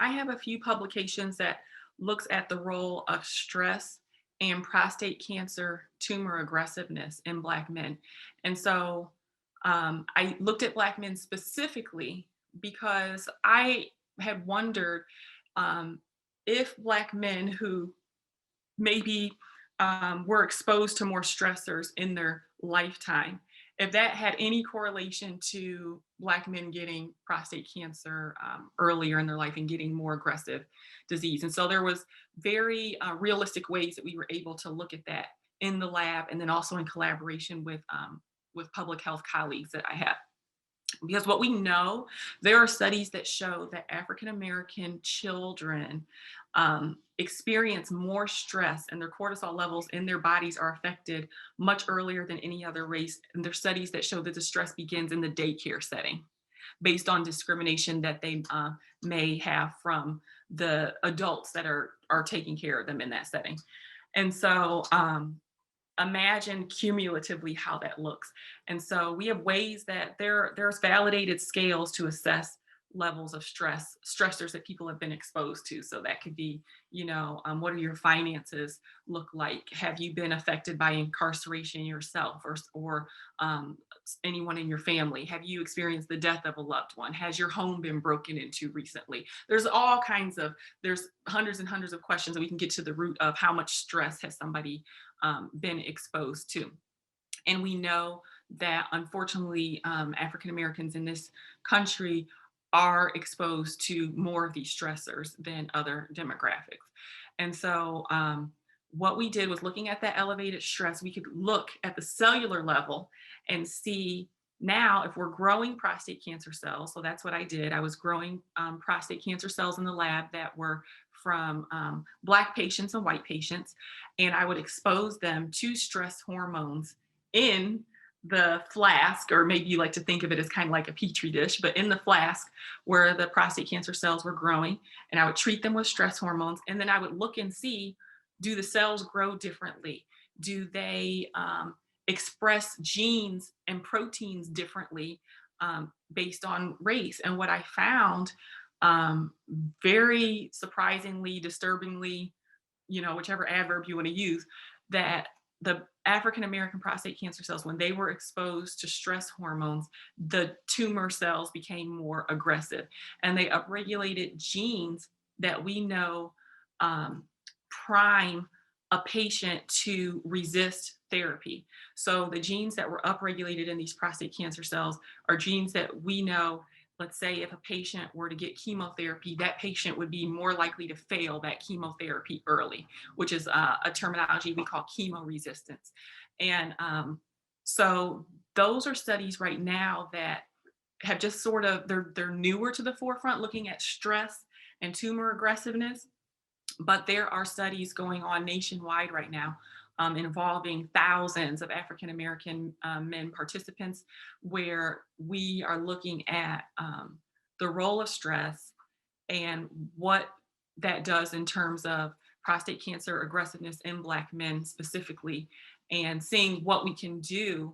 I have a few publications that looks at the role of stress and prostate cancer tumor aggressiveness in Black men. And so I looked at Black men specifically because I had wondered um, if Black men who maybe were exposed to more stressors in their lifetime, if that had any correlation to Black men getting prostate cancer earlier in their life and getting more aggressive disease. And so there was very realistic ways that we were able to look at that in the lab, and then also in collaboration with public health colleagues that I have. Because what we know, there are studies that show that African American children experience more stress, and their cortisol levels in their bodies are affected much earlier than any other race. And there's studies that show that the stress begins in the daycare setting based on discrimination that they may have from the adults that are taking care of them in that setting. And so imagine cumulatively how that looks. And so we have ways that there's validated scales to assess levels of stressors that people have been exposed to. So that could be, what do your finances look like? Have you been affected by incarceration yourself, or anyone in your family? Have you experienced the death of a loved one? Has your home been broken into recently? There's hundreds and hundreds of questions that we can get to the root of how much stress has somebody been exposed to. And we know that unfortunately, African Americans in this country are exposed to more of these stressors than other demographics. And so, what we did was looking at that elevated stress, we could look at the cellular level and see now if we're growing prostate cancer cells. So that's what I did. I was growing prostate cancer cells in the lab that were from Black patients and white patients, and I would expose them to stress hormones in the flask, or maybe you like to think of it as kind of like a petri dish, but in the flask where the prostate cancer cells were growing. And I would treat them with stress hormones, and then I would look and see, do the cells grow differently? Do they express genes and proteins differently based on race? And what I found, um, very surprisingly, disturbingly, whichever adverb you want to use, that the African American prostate cancer cells, when they were exposed to stress hormones, the tumor cells became more aggressive, and they upregulated genes that we know um, prime a patient to resist therapy. So the genes that were upregulated in these prostate cancer cells are genes that we know, let's say if a patient were to get chemotherapy, that patient would be more likely to fail that chemotherapy early, which is a terminology we call chemoresistance. And so those are studies right now that have just sort of, they're newer to the forefront, looking at stress and tumor aggressiveness. But there are studies going on nationwide right now involving thousands of African American men participants, where we are looking at the role of stress and what that does in terms of prostate cancer aggressiveness in Black men specifically, and seeing what we can do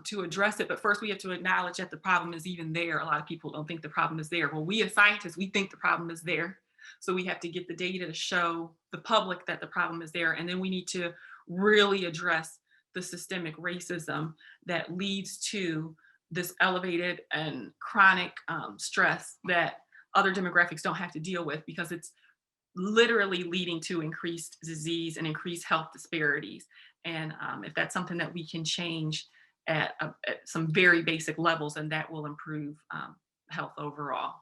to address it. But first, we have to acknowledge that the problem is even there. A lot of people don't think the problem is there. Well, we as scientists, we think the problem is there. So we have to get the data to show the public that the problem is there. And then we need to really address the systemic racism that leads to this elevated and chronic stress that other demographics don't have to deal with, because it's literally leading to increased disease and increased health disparities. And if that's something that we can change at some very basic levels, then that will improve health overall.